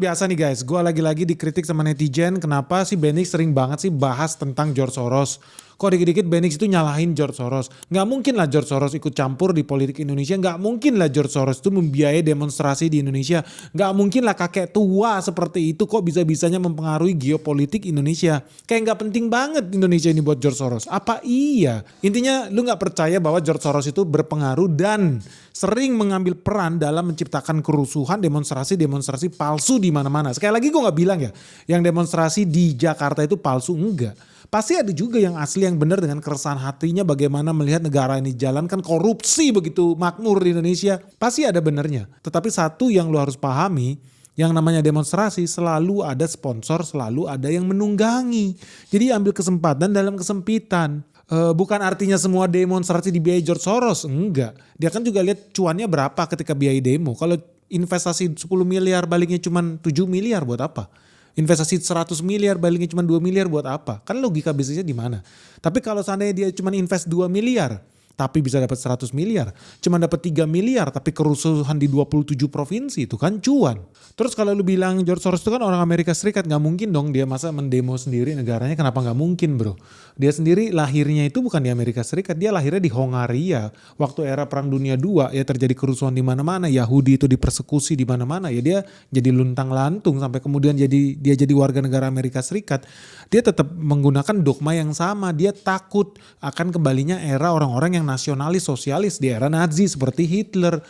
Biasa nih guys, gue lagi-lagi dikritik sama netizen, kenapa sih Benix sering banget sih bahas tentang George Soros. Kok dikit-dikit Benix itu nyalahin George Soros. Nggak mungkin lah George Soros ikut campur di politik Indonesia, nggak mungkin lah George Soros itu membiayai demonstrasi di Indonesia. Nggak mungkin lah kakek tua seperti itu kok bisa-bisanya mempengaruhi geopolitik Indonesia. Kayak nggak penting banget Indonesia ini buat George Soros. Apa iya? Intinya lu nggak percaya bahwa George Soros itu berpengaruh dan sering mengambil peran dalam menciptakan kerusuhan, demonstrasi palsu di mana-mana. Sekali lagi gue nggak bilang ya, yang demonstrasi di Jakarta itu palsu, enggak. Pasti ada juga yang asli yang benar dengan keresahan hatinya bagaimana melihat negara ini jalankan korupsi begitu makmur di Indonesia. Pasti ada benernya. Tetapi satu yang lu harus pahami, yang namanya demonstrasi selalu ada sponsor, selalu ada yang menunggangi. Jadi ambil kesempatan dalam kesempitan. Bukan artinya semua demonstrasi dibiayai George Soros, enggak. Dia kan juga lihat cuannya berapa ketika biayai demo. Kalau investasi 10 miliar baliknya cuma 7 miliar buat apa? Investasi 100 miliar baliknya cuma 2 miliar buat apa? Kan logika bisnisnya di mana? Tapi kalau seandainya dia cuma invest 2 miliar, tapi bisa dapat 100 miliar, cuma dapat 3 miliar tapi kerusuhan di 27 provinsi, itu kan cuan. Terus kalau lu bilang George Soros itu kan orang Amerika Serikat, gak mungkin dong dia masa mendemo sendiri negaranya, kenapa gak mungkin bro? Dia sendiri lahirnya itu bukan di Amerika Serikat, dia lahirnya di Hongaria. Waktu era Perang Dunia II ya terjadi kerusuhan di mana-mana, Yahudi itu dipersekusi di mana-mana, ya dia jadi luntang lantung sampai kemudian dia jadi warga negara Amerika Serikat. Dia tetap menggunakan dogma yang sama, dia takut akan kembalinya era orang-orang yang nasionalis sosialis di era Nazi seperti Hitler.